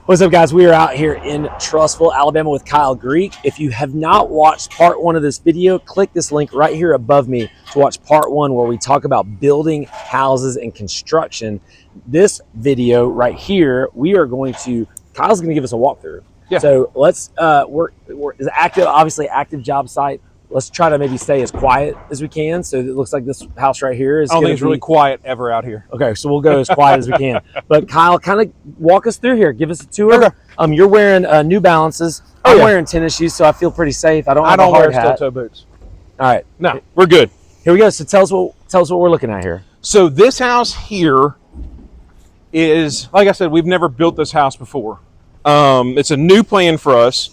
What's up, guys? We are out here in Trussville, Alabama with Kyle Greek. If you have not watched part one of this video, click this link right here above me to watch part one where we talk about building houses and construction. This video right here, Kyle's going to give us a walkthrough. Yeah. So let's, it's active, obviously active job site. Let's try to maybe stay as quiet as we can. So it looks like this house right here is. I don't think it's really quiet ever out here. Okay, so we'll go as quiet as we can. But Kyle, kind of walk us through here. Give us a tour. Okay. You're wearing New Balances. I'm wearing tennis shoes, so I feel pretty safe. I don't wear steel-toe boots. All right. No, we're good. Here we go. So tell us what we're looking at here. So this house here is, like I said, we've never built this house before. It's a new plan for us.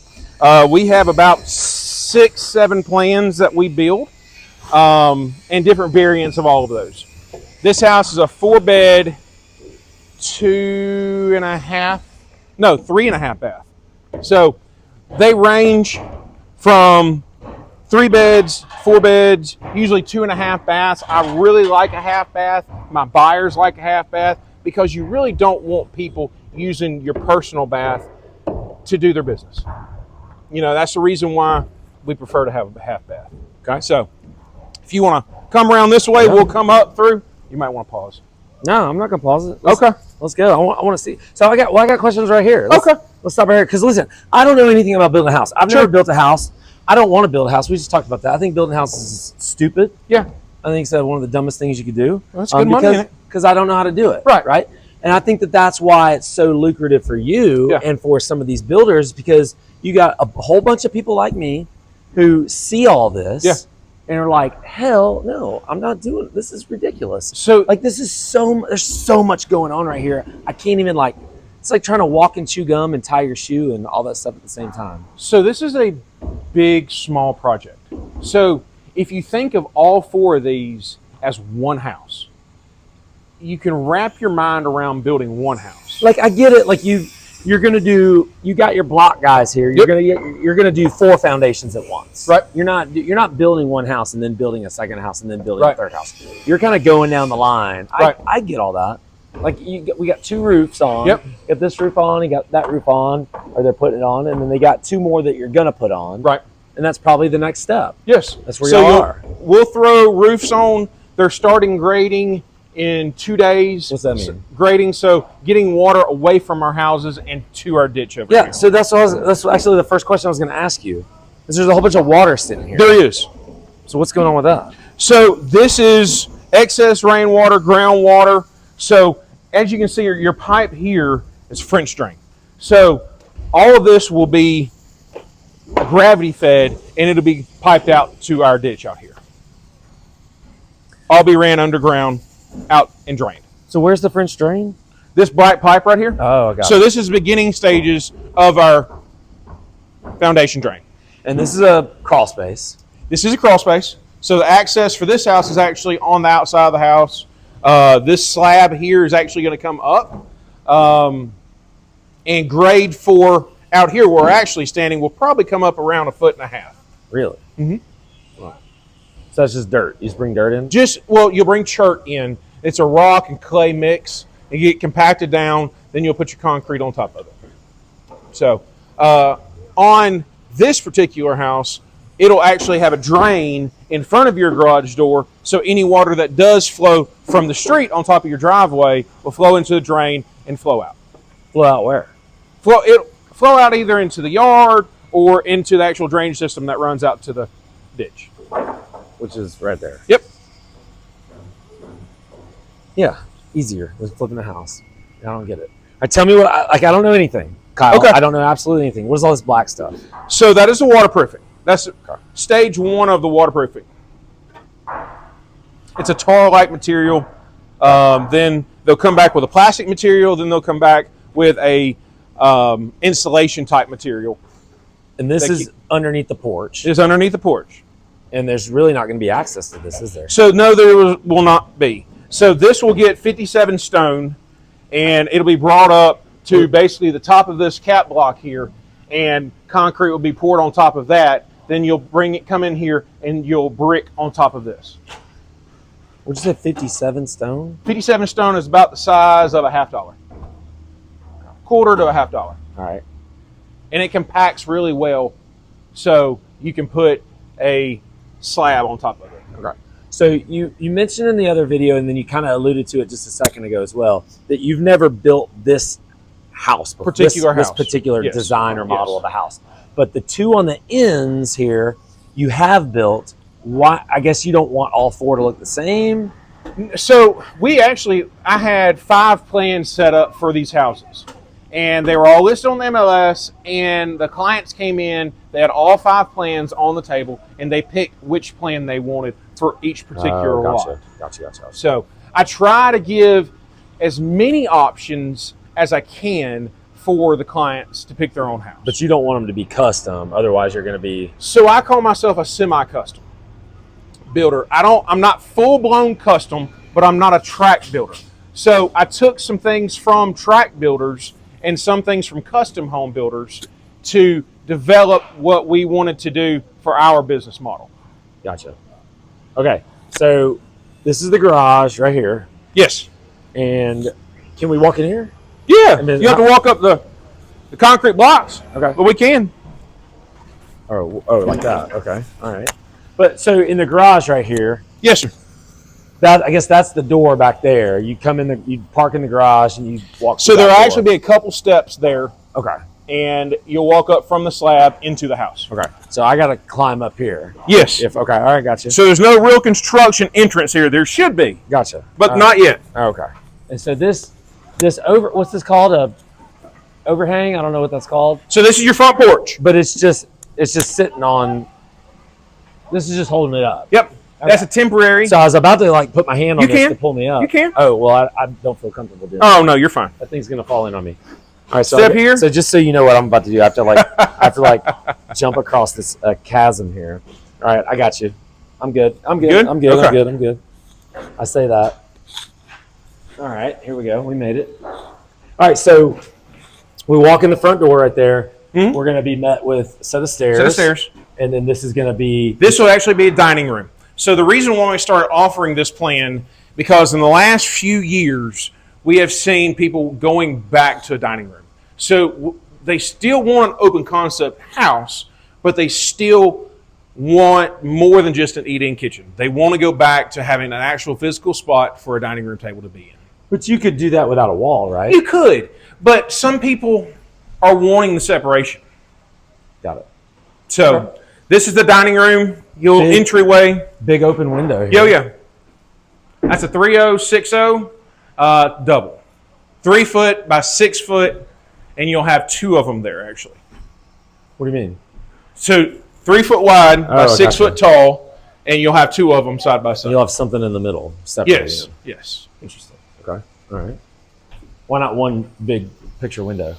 We have about 6-7 plans that we build, and different variants of all of those. This house is a 4-bed, 3.5 bath. So they range from 3 beds, 4 beds, usually 2.5 baths. I really like a half bath. My buyers like a half bath because you really don't want people using your personal bath to do their business. You know, that's the reason why we prefer to have a half bath. Okay, so if you want to come around this way, we'll come up through. You might want to pause. No, I'm not gonna pause it. Okay, let's go. I want to see. So I got questions right here. Let's stop right here because listen, I don't know anything about building a house. I've never built a house. I don't want to build a house. We just talked about that. I think building a house is stupid. Yeah, I think it's one of the dumbest things you could do. Well, that's good money in it because I don't know how to do it. Right. And I think that's why it's so lucrative for you and for some of these builders, because you got a whole bunch of people like me who see all this and are like, hell no, I'm not doing it. This is ridiculous. So like there's so much going on right here. I can't even it's like trying to walk and chew gum and tie your shoe and all that stuff at the same time. So this is a big, small project. So if you think of all 4 of these as one house, you can wrap your mind around building one house. Like I get it. Like you got your block guys here. You're gonna do 4 foundations at once. Right. You're not building one house and then building a second house and then building a third house. You're kind of going down the line. Right. I get all that. Like we got 2 roofs on. Yep. You got this roof on. You got that roof on, or they're putting it on, and then they got 2 more that you're gonna put on. Right. And that's probably the next step. Yes. That's where you are. We'll throw roofs on. They're starting grading in 2 days. What's that mean? Grading, so getting water away from our houses and to our ditch over here. Yeah, so that's actually the first question I was going to ask you. Is there's a whole bunch of water sitting here. There is. So what's going on with that? So this is excess rainwater, groundwater. So as you can see, your pipe here is French drain. So all of this will be gravity fed, and it'll be piped out to our ditch out here. All be ran underground, out and drained. So where's the French drain? This black pipe right here. Oh, got it. So this is the beginning stages of our foundation drain. And this is a crawl space. This is a crawl space. So the access for this house is actually on the outside of the house. This slab here is actually going to come up, and grade for out here where we're actually standing will probably come up around 1.5 feet. Really? Mm-hmm. So that's just dirt. You just bring dirt in? You'll bring chert in. It's a rock and clay mix. You get compacted down, then you'll put your concrete on top of it. So on this particular house, it'll actually have a drain in front of your garage door, so any water that does flow from the street on top of your driveway will flow into the drain and flow out. Flow out where? It'll flow out either into the yard or into the actual drainage system that runs out to the ditch. Which is right there. Yep. Yeah, easier than flipping a house. I don't get it. Tell me I don't know anything, Kyle. Okay. I don't know absolutely anything. What is all this black stuff? So that is the waterproofing. That's stage 1 of the waterproofing. It's a tar-like material. Then they'll come back with a plastic material. Then they'll come back with a insulation type material. And this is underneath the porch. It's underneath the porch. And there's really not going to be access to this, is there? So no, will not be. So this will get 57 stone, and it'll be brought up to basically the top of this cap block here, and concrete will be poured on top of that. Then you'll come in here, and you'll brick on top of this. What'd you say, 57 stone? 57 stone is about the size of a $50. quarter to a $50. All right. And it compacts really well, so you can put a slab on top of it. Okay. So you mentioned in the other video, and then you kind of alluded to it just a second ago as well, that you've never built this house before, this particular yes. design or model yes. of a house. But the two on the ends here, you have built. Why? I guess you don't want all four to look the same. So I had 5 plans set up for these houses, and they were all listed on the MLS, and the clients came in, they had all 5 plans on the table, and they picked which plan they wanted for each particular lot. Gotcha. So I try to give as many options as I can for the clients to pick their own house. But you don't want them to be custom, otherwise you're going to be... So I call myself a semi-custom builder. I'm not full-blown custom, but I'm not a track builder. So I took some things from track builders and some things from custom home builders to develop what we wanted to do for our business model. Gotcha. Okay, so this is the garage right here. Yes. And can we walk in here? Yeah. I mean, you have to walk up the concrete blocks. Okay. But we can. Oh, like that. Okay. All right. But so in the garage right here, Yes, sir. I guess that's the door back there. You come in you park in the garage and you walk. So there'll actually be a couple steps there, Okay. and you'll walk up from the slab into the house. Okay. So I got to climb up here. Yes. Okay. All right. Gotcha. So there's no real construction entrance here. There should be, Gotcha. but not yet. Okay. And so this what's this called? A overhang? I don't know what that's called. So this is your front porch. But it's just sitting on. This is just holding it up. Yep. Okay. That's a temporary. So I was about to like put my hand on You this can. to pull me up. You can. Oh well, I don't feel comfortable doing. Oh no, you're fine. That thing's gonna fall in on me. All right, so Step here. So just so you know what I'm about to do, I have to jump across this chasm here. All right, I got you. I'm good. Good? I'm good. Okay. I'm good. I say that. All right, here we go. We made it. All right, so we walk in the front door right there. Mm-hmm. We're gonna be met with a set of stairs. And then this is gonna be. This will actually be a dining room. So the reason why we started offering this plan, because in the last few years, we have seen people going back to a dining room. So they still want an open concept house, but they still want more than just an eat-in kitchen. They want to go back to having an actual physical spot for a dining room table to be in. But you could do that without a wall, right? You could, but some people are wanting the separation. Got it. So this is the dining room, your entryway. Big open window here. Yeah. That's a 3060 double. 3 foot by 6 foot, and you'll have 2 of them there actually. What do you mean? So 3 foot wide by 6 gotcha. foot tall, and you'll have 2 of them side by side. You'll have something in the middle. Separating them. Yes. Interesting. Okay. All right. Why not one big picture window?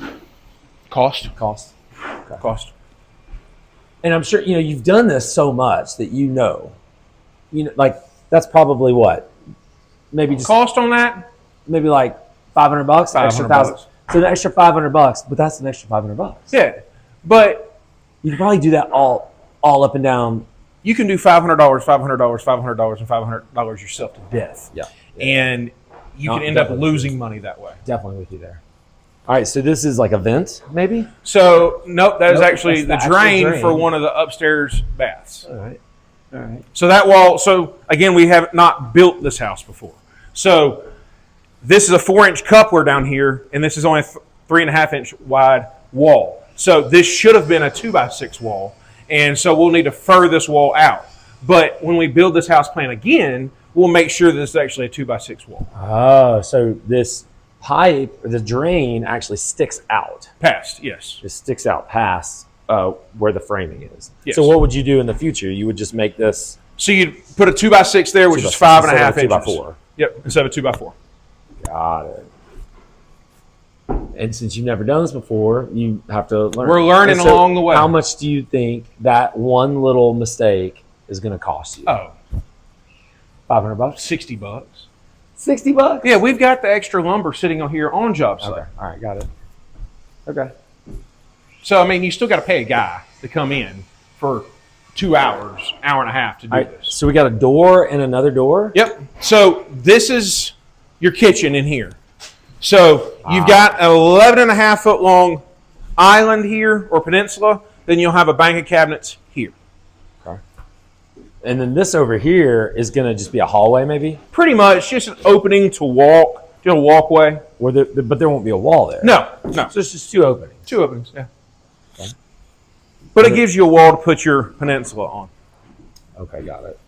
Cost. Okay. Cost. And I'm sure you've done this so much that like that's probably what, maybe just Cost on that? maybe like $500, extra $1,000. So an extra $500, but that's an extra $500. Yeah, but you can probably do that all up and down. you can do $500, $500, and $500 yourself to death. Yeah. And you can end up losing money that way. Definitely with you there. All right, so this is like a vent, maybe? So, nope, that is actually that's the the drain, actual drain for one of the upstairs baths. All right. So that wall, so again, we have not built this house before. So this is a 4-inch coupler down here, and this is only a 3.5-inch wide wall. So this should have been a 2x6 wall, and so we'll need to fur this wall out. But when we build this house plan again, we'll make sure that this is actually a 2x6 wall. Oh, so this pipe, the drain actually sticks out. Past, yes. It sticks out past where the framing is. Yes. So what would you do in the future? You would just make this So you'd put a 2x6 there, which is 5.5 inches. 2x4. Yep, instead of a 2x4. Got it. And since you've never done this before, you have to learn. We're learning And so along the way. How much do you think that one little mistake is going to cost you? Oh, $500? $60. $60? Yeah, we've got the extra lumber sitting on here on job site. Okay. All right, got it. Okay. So, I mean, you still got to pay a guy to come in for 2 hours, hour and a half to do All right, this. so we got a door and another door? Yep. So this is your kitchen in here. So you've got an 11.5 foot long island here or peninsula. Then you'll have a bank of cabinets here. Okay. And then this over here is going to just be a hallway, maybe? Pretty much just an opening to walk, just a walkway. But there won't be a wall there. No. So it's just two openings. Two openings, yeah. Okay. But it gives you a wall to put your peninsula on. Okay, got it.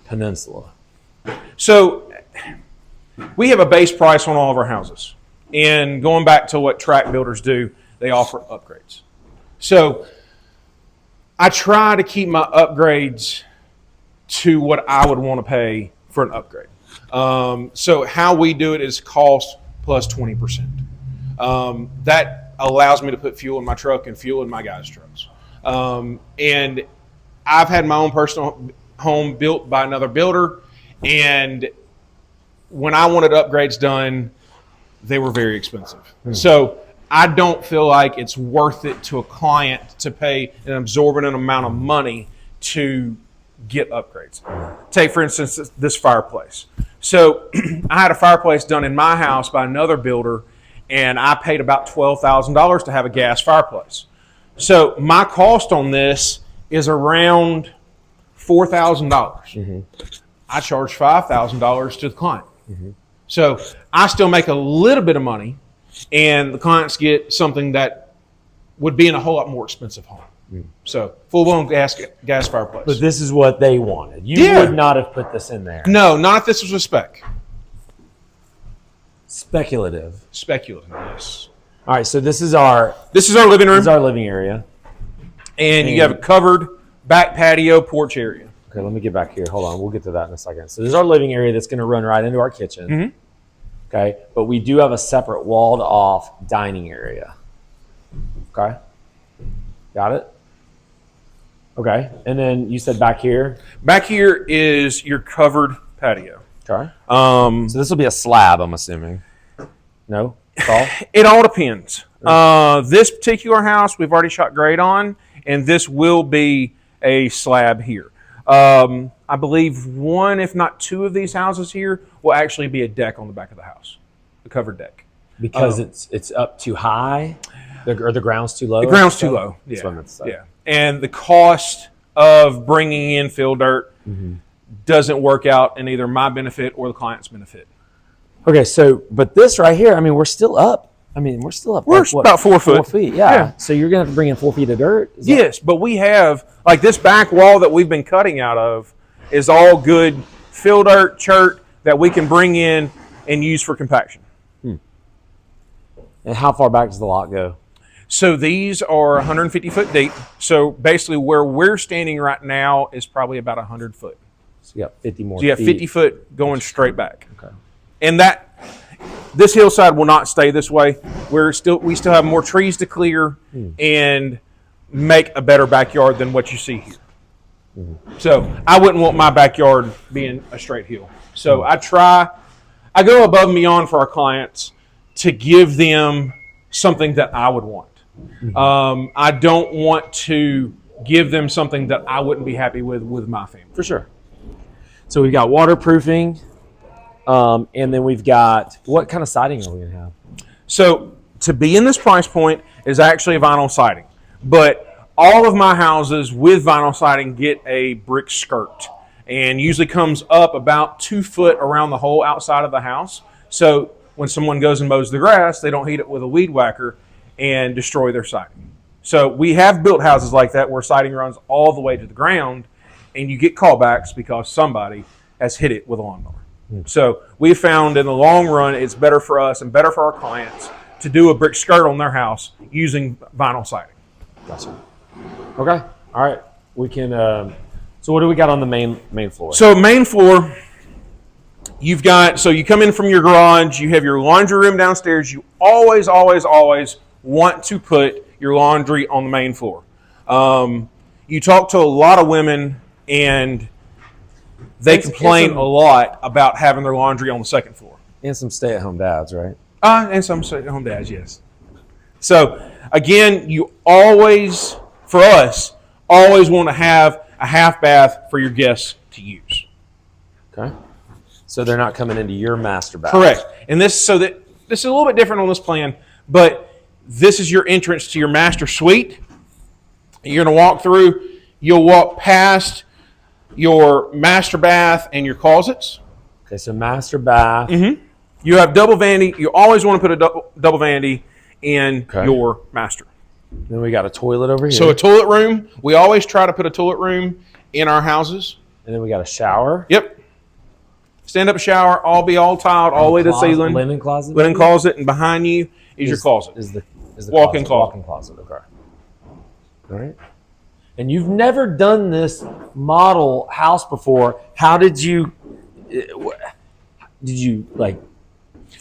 Peninsula. So we have a base price on all of our houses. And going back to what tract builders do, they offer upgrades. So I try to keep my upgrades to what I would want to pay for an upgrade. So how we do it is cost plus 20%. That allows me to put fuel in my truck and fuel in my guys' trucks. And I've had my own personal home built by another builder, and when I wanted upgrades done, they were very expensive. So I don't feel like it's worth it to a client to pay an absorbent amount of money to get upgrades. Take, for instance, this fireplace. So I had a fireplace done in my house by another builder, and I paid about $12,000 to have a gas fireplace. So my cost on this is around $4,000. I charge $5,000 to the client. So I still make a little bit of money, and the clients get something that would be in a whole lot more expensive home. So full-blown gas fireplace. But this is what they wanted. You would not have put this in there. No, not if this was a spec. Speculative. Speculative, yes. All right, so this is our living room. This is our living area. And you have a covered back patio porch area. Okay, let me get back here. Hold on. We'll get to that in a second. So this is our living area that's going to run right into our kitchen. Okay, but we do have a separate walled off dining area. Okay, got it? Okay, and then you said back here? Back here is your covered patio. Okay. So this will be a slab, I'm assuming. No? It all depends. This particular house we've already shot grade on, and this will be a slab here. I believe one, if not two of these houses here will actually be a deck on the back of the house, a covered deck. Because it's up too high? Or the ground's too low? The ground's too low, yeah. That's what I meant to say. Yeah. And the cost of bringing in fill dirt doesn't work out in either my benefit or the client's benefit. Okay, so, but this right here, I mean, we're still up. We're like, about 4 foot. 4 feet, yeah. So you're going to have to bring in 4 feet of dirt? Yes, but we have, like this back wall that we've been cutting out of is all good fill dirt, chert that we can bring in and use for compaction. And how far back does the lot go? So these are 150 foot deep. So basically where we're standing right now is probably about 100 foot. So you got 50 more feet. So you have 50 foot going straight back. Okay. And this hillside will not stay this way. We still have more trees to clear and make a better backyard than what you see here. So I wouldn't want my backyard being a straight hill. So I go above and beyond for our clients to give them something that I would want. I don't want to give them something that I wouldn't be happy with my family. For sure. So we've got waterproofing, and then we've got, what kind of siding are we going to have? So to be in this price point is actually vinyl siding. But all of my houses with vinyl siding get a brick skirt and usually comes up about 2 foot around the whole outside of the house. So when someone goes and mows the grass, they don't hit it with a weed whacker and destroy their siding. So we have built houses like that where siding runs all the way to the ground and you get callbacks because somebody has hit it with a lawnmower. So we found in the long run it's better for us and better for our clients to do a brick skirt on their house using vinyl siding. Gotcha. Okay. All right. We can. So what do we got on the main floor? So main floor, you come in from your garage. You have your laundry room downstairs. You always want to put your laundry on the main floor. You talk to a lot of women and they complain a lot about having their laundry on the second floor. And some stay-at-home dads, right? And some stay-at-home dads, yes. So, again, you always want to have a half bath for your guests to use. Okay. So they're not coming into your master bath. Correct. And this, so that this is a little bit different on this plan, but this is your entrance to your master suite. You're going to walk through. You'll walk past your master bath and your closets. Okay, so master bath. Mm-hmm. You have double vanity. You always want to put a double vanity in your master. Then we got a toilet over here. So a toilet room. We always try to put a toilet room in our houses. And then we got a shower. Yep. Stand-up shower, all tiled, all the way to the ceiling. Linen closet. Linen closet, and behind you is your closet. Is the walk-in closet. Walk-in closet. Okay. All right. And you've never done this model house before. How did you? Did you like?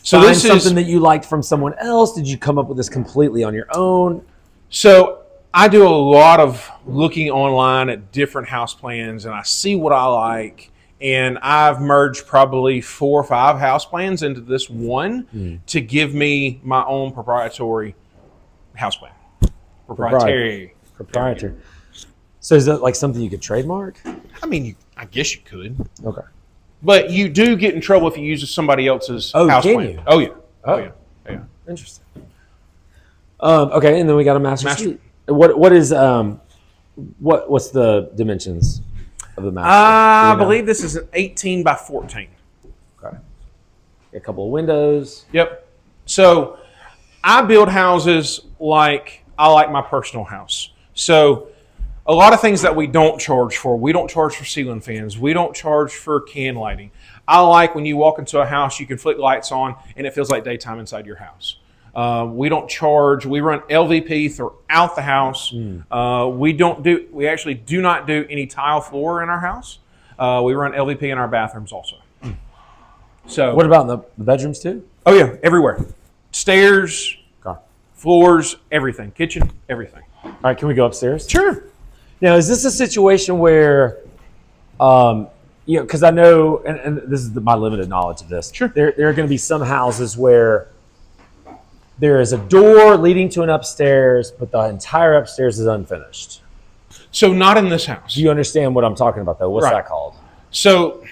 So find this is something that you liked from someone else? Did you come up with this completely on your own? So I do a lot of looking online at different house plans, and I see what I like. And I've merged probably 4 or 5 house plans into this one to give me my own proprietary house plan. Proprietary. So is that like something you could trademark? I mean, I guess you could. Okay. But you do get in trouble if you use somebody else's house can plan. you? Oh, yeah. Yeah. Interesting. Okay, and then we got a master suite. What is what's the dimensions of the master? I believe this is an 18 by 14. Okay. A couple of windows. Yep. So I build houses like I like my personal house. So a lot of things that we don't charge for. We don't charge for ceiling fans. We don't charge for can lighting. I like when you walk into a house, you can flick lights on and it feels like daytime inside your house. We don't charge. We run LVP throughout the house. We actually do not do any tile floor in our house. We run LVP in our bathrooms also. So what about in the bedrooms too? Oh yeah, everywhere. Stairs, floors, everything. Kitchen, everything. All right, can we go upstairs? Sure. Now, is this a situation where, because I know, and this is my limited knowledge of this. Sure. There are going to be some houses where there is a door leading to an upstairs, but the entire upstairs is unfinished. So not in this house. Do you understand what I'm talking about, though? What's that called? So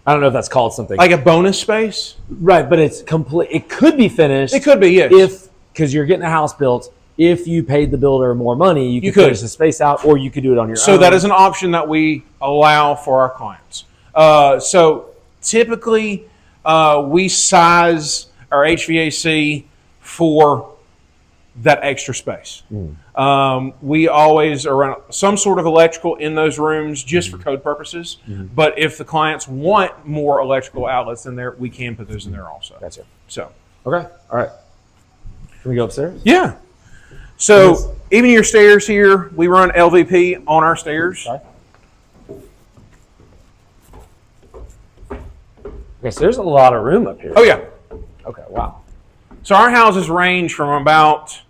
I don't know if that's called something. Like a bonus space? Right, but it's complete. It could be finished. It could be, yes. Because you're getting a house built. If you paid the builder more money, you could finish the space out, or you could do it on your own. So that is an option that we allow for our clients. So typically, we size our HVAC for that extra space. We always run some sort of electrical in those rooms just for code purposes. But if the clients want more electrical outlets in there, we can put those in there also. Gotcha. So okay, all right. Can we go upstairs? Yeah. So even your stairs here, we run LVP on our stairs. Okay, so there's a lot of room up here. Oh yeah. Okay, wow. So our houses range from about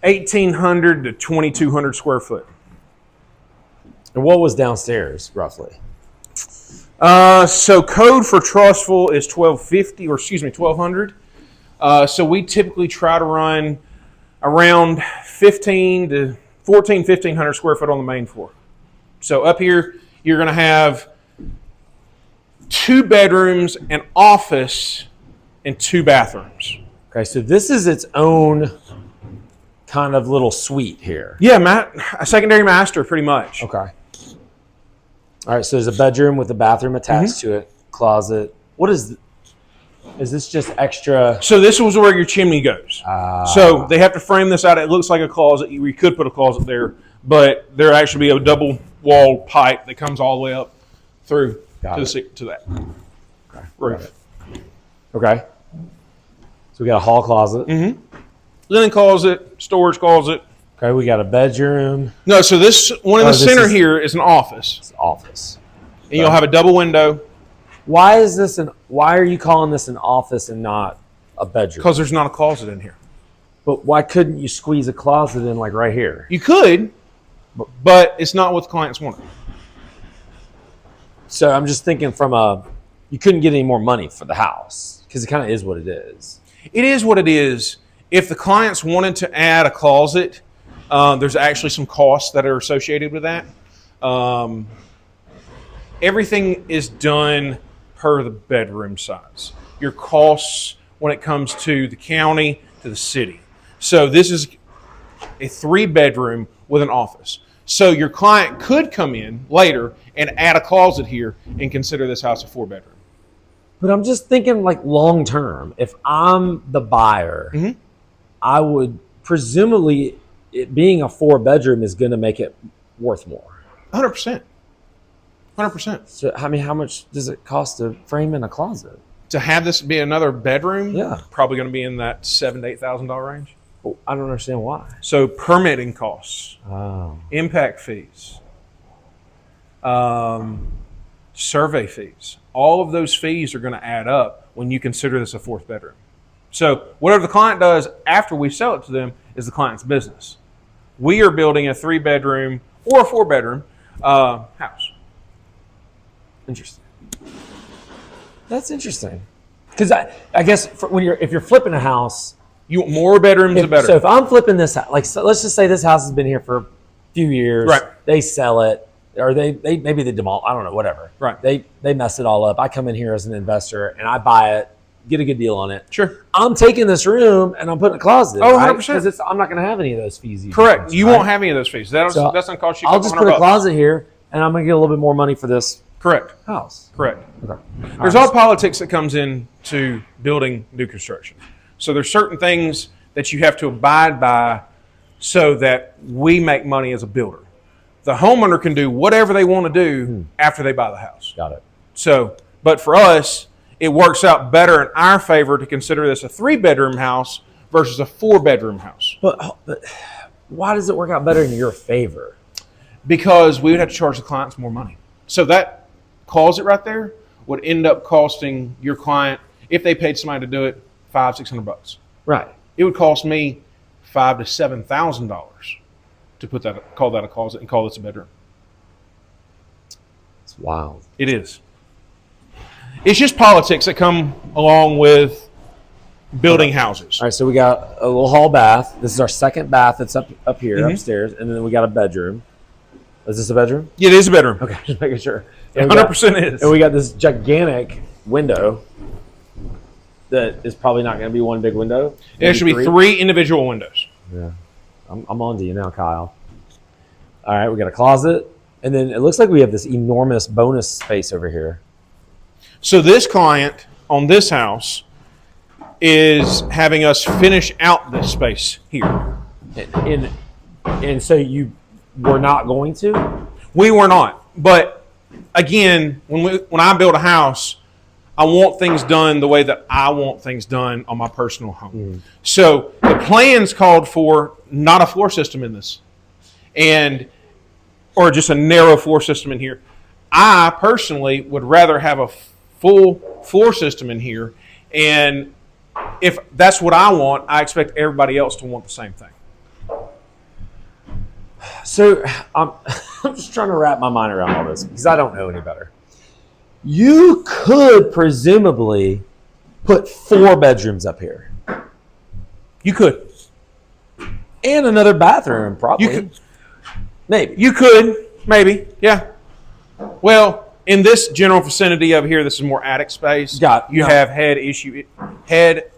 1,800 to 2,200 square foot. And what was downstairs, roughly? So code for Trussville is 1,200. So we typically try to run around 1,500 square foot on the main floor. So up here, you're going to have 2 bedrooms, an office, and 2 bathrooms. Okay, so this is its own kind of little suite here. Yeah, a secondary master, pretty much. Okay. All right, so there's a bedroom with a bathroom attached to it, closet. What is this just extra? So this was where your chimney goes. So they have to frame this out. It looks like a closet. We could put a closet there, but there actually be a double wall pipe that comes all the way up through to that roof. Okay. So we got a hall closet. Linen closet, storage closet. Okay, we got a bedroom. No, so this one in the center here is an office. It's an office. And you'll have a double window. Why are you calling this an office and not a bedroom? Because there's not a closet in here. But why couldn't you squeeze a closet in like right here? You could, but it's not what the clients wanted. So I'm just thinking you couldn't get any more money for the house because it kind of is what it is. It is what it is. If the clients wanted to add a closet, there's actually some costs that are associated with that. Everything is done per the bedroom size. Your costs when it comes to the county, to the city. So this is a 3-bedroom with an office. So your client could come in later and add a closet here and consider this house a 4-bedroom. But I'm just thinking like long term. If I'm the buyer, I would presumably it being a 4-bedroom is going to make it worth more. 100%. 100%. So I mean, how much does it cost to frame in a closet? To have this be another bedroom, Yeah, probably going to be in that $7,000 to $8,000 range. Well, I don't understand why. So permitting costs, Oh. impact fees, survey fees, all of those fees are going to add up when you consider this a 4th bedroom. So whatever the client does after we sell it to them is the client's business. We are building a 3-bedroom or a 4-bedroom house. Interesting. That's interesting. Because I guess if you're flipping a house, You want more bedrooms, the better. So if I'm flipping this house, like so let's just say this house has been here for a few years. Right. They sell it, or they maybe they demolish. I don't know, whatever. Right. They mess it all up. I come in here as an investor and I buy it, get a good deal on it. Sure. I'm taking this room and I'm putting a closet. Oh, 100%. 100%. Because I'm not going to have any of those fees. Correct. You right? won't have any of those fees. That's going to cost you. I'll just put a closet here and I'm going to get a little bit more money for this. Correct. House. Correct. Okay. There's all politics that comes into building new construction. So there's certain things that you have to abide by so that we make money as a builder. The homeowner can do whatever they want to do after they buy the house. Got it. So, but for us, it works out better in our favor to consider this a 3-bedroom house versus a 4-bedroom house. But why does it work out better in your favor? Because we would have to charge the clients more money. So that closet right there would end up costing your client, if they paid somebody to do it, $500-$600. Right. It would cost me $5,000 to $7,000 to call that a closet and call this a bedroom. It's wild. It is. It's just politics that come along with building houses. All right, so we got a little hall bath. This is our second bath that's up here, upstairs, and then we got a bedroom. Is this a bedroom? Yeah, it is a bedroom. Okay, just making sure. It 100% is. And we got this gigantic window that is probably not going to be one big window. There should be 3 individual windows. Yeah, I'm on to you now, Kyle. All right, we got a closet, and then it looks like we have this enormous bonus space over here. So this client on this house is having us finish out this space here. And so you were not going to? We were not. But again, when I build a house, I want things done the way that I want things done on my personal home. So the plans called for not a floor system in this, or just a narrow floor system in here. I personally would rather have a full floor system in here, and if that's what I want, I expect everybody else to want the same thing. So I'm just trying to wrap my mind around all this because I don't know any better. You could presumably put 4 bedrooms up here. You could. And another bathroom, probably. You could. Maybe. You could. Maybe. Yeah. Well, in this general vicinity over here, this is more attic space. You have head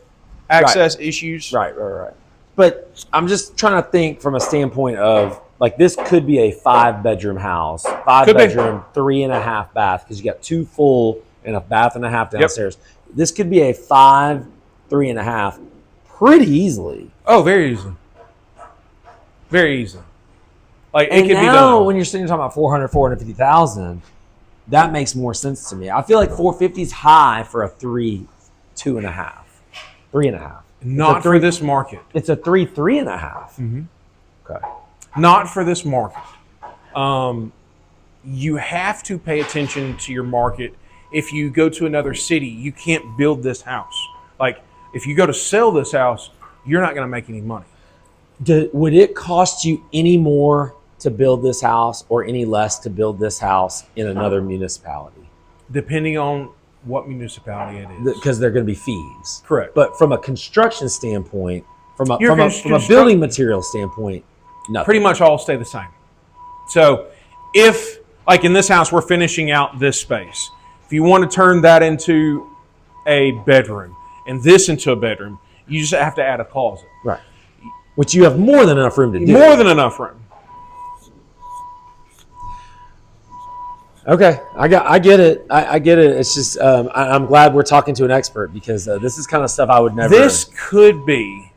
access issues. Right. But I'm just trying to think from a standpoint of, like, this could be a 5-bedroom house, 5-bedroom, 3.5 bath, because you got 2 full and a bath and a half downstairs. Yep. This could be a 5, 3.5, pretty easily. Oh, very easily. Very easily. Like, and it could now, be done. When you're sitting talking about 450,000, that makes more sense to me. I feel like 450 is high for a 3, 2.5, 3.5. Not for this market. It's a 3, 3.5. Mm-hmm. Okay. Not for this market. You have to pay attention to your market. If you go to another city, you can't build this house. Like, if you go to sell this house, you're not going to make any money. Would it cost you any more to build this house or any less to build this house in another municipality? Depending on what municipality it is. Because they're going to be fees. Correct. But from a construction standpoint, from a building material standpoint, nothing. Pretty much all stay the same. So if, like in this house, we're finishing out this space. If you want to turn that into a bedroom, and this into a bedroom. You just have to add a closet. Right. Which you have more than enough room to do. More than enough room. Okay, I get it. I get it. It's just I'm glad we're talking to an expert because this is kind of stuff I would never. This could be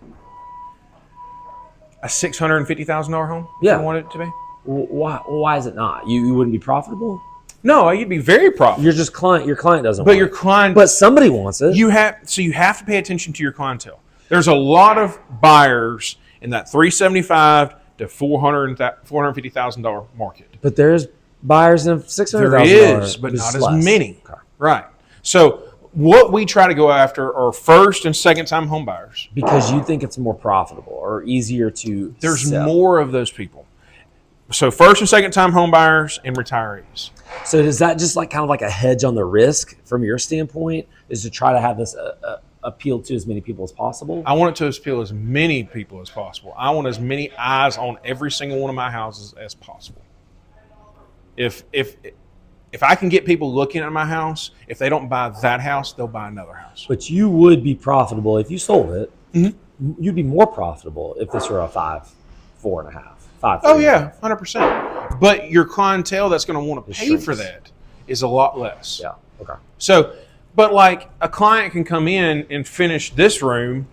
a $650,000 home. Yeah. If you want it to be. Why is it not? You wouldn't be profitable? No, you'd be very profitable. You're just client. Your client doesn't. But want your it. client. But somebody wants it. You have to pay attention to your clientele. There's a lot of buyers in that $375,000 to $450,000 market. But there's buyers in $600,000. There is, but not as many. Okay. Right. So what we try to go after are first and second time home buyers. Because you think it's more profitable or easier to There's sell. more of those people. So first and second time home buyers and retirees. So is that just like kind of like a hedge on the risk from your standpoint? Is to try to have this appeal to as many people as possible? I want it to appeal as many people as possible. I want as many eyes on every single one of my houses as possible. If I can get people looking at my house, if they don't buy that house, they'll buy another house. But you would be profitable if you sold it. Mm-hmm. You'd be more profitable if this were a 5, 4.5, 5. Oh yeah, 100%. But your clientele that's going to want to pay for that is a lot less. Yeah. Okay. So, but like a client can come in and finish this room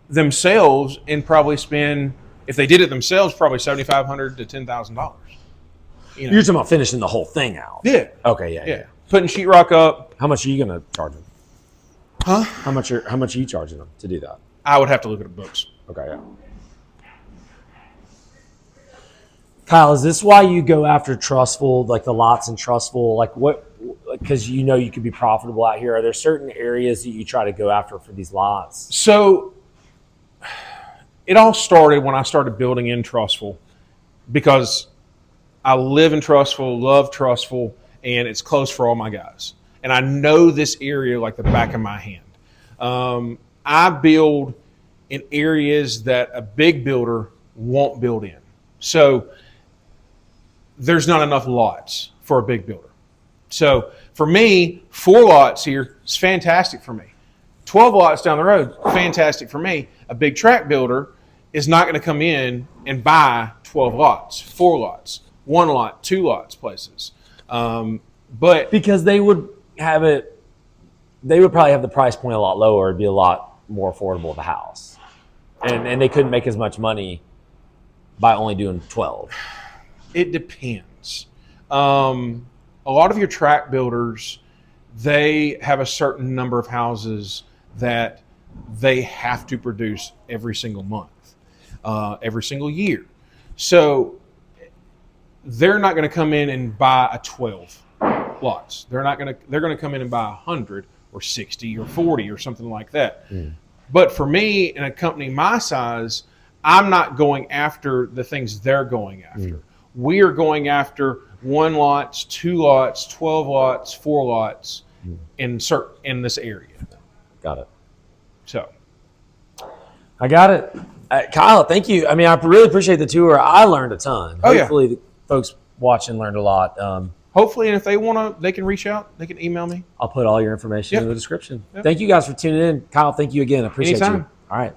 themselves and probably spend, if they did it themselves, probably $7,500 to $10,000. You're talking about finishing the whole thing out. Yeah. Okay. Yeah. Putting sheetrock up. How much are you going to charge them? Huh? How much are you charging them to do that? I would have to look at the books. Okay. Yeah. Kyle, is this why you go after Trussville, like the lots in Trussville? Like what? Because you know you could be profitable out here. Are there certain areas that you try to go after for these lots? So it all started when I started building in Trussville because I live in Trussville, love Trussville, and it's close for all my guys. And I know this area like the back of my hand. I build in areas that a big builder won't build in. So there's not enough lots for a big builder. So for me, 4 lots here is fantastic for me. 12 lots down the road, fantastic for me. A big tract builder is not going to come in and buy 12 lots, 4 lots, 1 lot, 2 lots places. But because they would have it, they would probably have the price point a lot lower. It'd be a lot more affordable of a house. And they couldn't make as much money by only doing 12. It depends. A lot of your tract builders, they have a certain number of houses that they have to produce every single month, every single year. So they're not going to come in and buy a 12 lots. They're going to come in and buy 100 or 60 or 40 or something like that. Mm. But for me, in a company my size, I'm not going after the things they're going after. Mm. We are going after 1 lots, 2 lots, 12 lots, 4 lots in this area. Got it. So I got it. Kyle, thank you. I mean, I really appreciate the tour. I learned a ton. Oh, Hopefully the folks watching learned a lot. Hopefully, and if they want to, they can reach out. They can email me. I'll put all your information in the description. Yep. Thank you guys for tuning in. Kyle, thank you again. I appreciate you. All right.